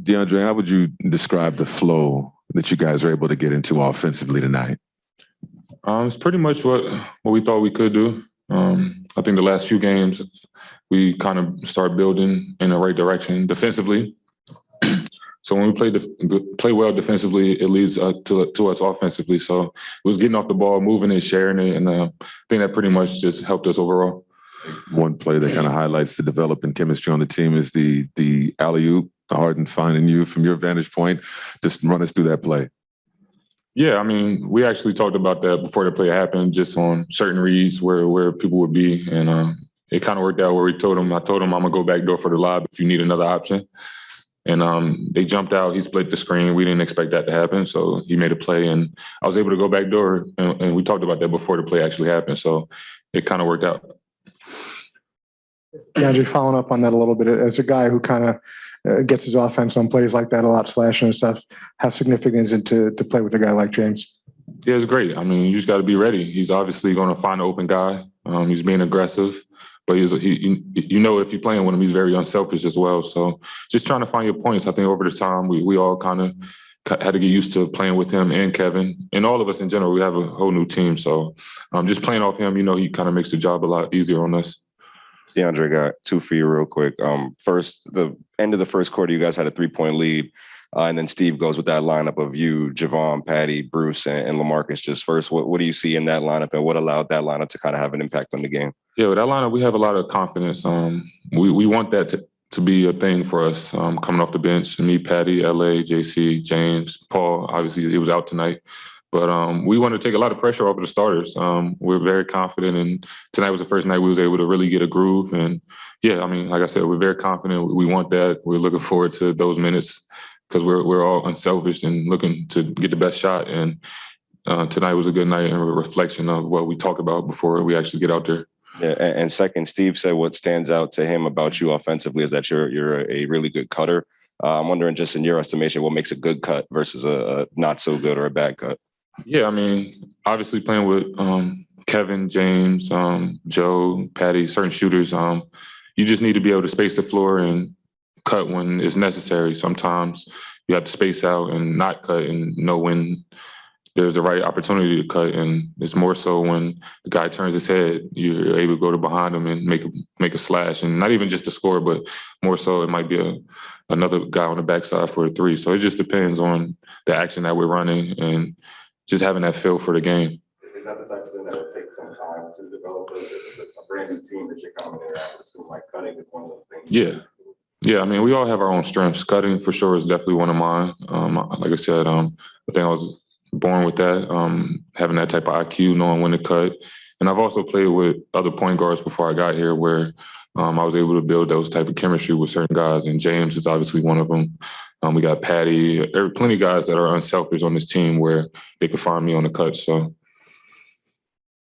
DeAndre, how would you describe the flow that you guys are able to get into offensively tonight? It's pretty much what we thought we could do. I think the last few games we kind of started building in the right direction defensively. So when we play well defensively, it leads to us offensively. So it was getting off the ball, moving it, sharing it, and I think that pretty much just helped us overall. One play that kind of highlights the developing chemistry on the team is the alley-oop, Harden finding you from your vantage point. Just run us through that play. Yeah, I mean, we actually talked about that before the play happened, just on certain reads where people would be, and it kind of worked out where I told him I'm gonna go back door for the lob if you need another option. And they jumped out. He split the screen. We didn't expect that to happen. So he made a play, and I was able to go back door. And we talked about that before the play actually happened. So it kind of worked out. DeAndre, following up on that a little bit, as a guy who kind of gets his offense on plays like that a lot, slashing and stuff, how significant is it to play with a guy like James? Yeah, it's great. I mean, you just got to be ready. He's obviously going to find an open guy. He's being aggressive. But if you're playing with him, he's very unselfish as well. So just trying to find your points. I think over the time, we all kind of had to get used to playing with him and Kevin. And all of us in general, we have a whole new team. So just playing off him, he kind of makes the job a lot easier on us. DeAndre, got two for you real quick. First, the end of the first quarter, you guys had a 3-point lead. And then Steve goes with that lineup of you, Javon, Patty, Bruce, and LaMarcus. Just first, what do you see in that lineup, and what allowed that lineup to kind of have an impact on the game? Yeah, with that lineup, we have a lot of confidence. We want that to be a thing for us coming off the bench. Me, Patty, LA, JC, James, Paul. Obviously, he was out tonight. But we want to take a lot of pressure off of the starters. We're very confident, and tonight was the first night we was able to really get a groove. And, yeah, I mean, like I said, we're very confident. We want that. We're looking forward to those minutes because we're all unselfish and looking to get the best shot. And tonight was a good night and a reflection of what we talk about before we actually get out there. Yeah, and second, Steve said what stands out to him about you offensively is that you're a really good cutter. I'm wondering, just in your estimation, what makes a good cut versus a not so good or a bad cut? Yeah, I mean, obviously playing with Kevin, James, Joe, Patty, certain shooters, you just need to be able to space the floor and cut when it's necessary. Sometimes you have to space out and not cut and know when there's the right opportunity to cut. And it's more so when the guy turns his head, you're able to go to behind him and make a slash. And not even just to score, but more so it might be another guy on the backside for a three. So it just depends on the action that we're running and just having that feel for the game. Is that the type of thing that would take some time to develop a brand new team that you're coming in around? So like cutting is one of those things. Yeah. Yeah, I mean, we all have our own strengths. Cutting for sure is definitely one of mine. Like I said, I think I was born with that, having that type of IQ, knowing when to cut. And I've also played with other point guards before I got here where I was able to build those type of chemistry with certain guys. And James is obviously one of them. We got Patty. There are plenty of guys that are unselfish on this team where they could find me on the cut. So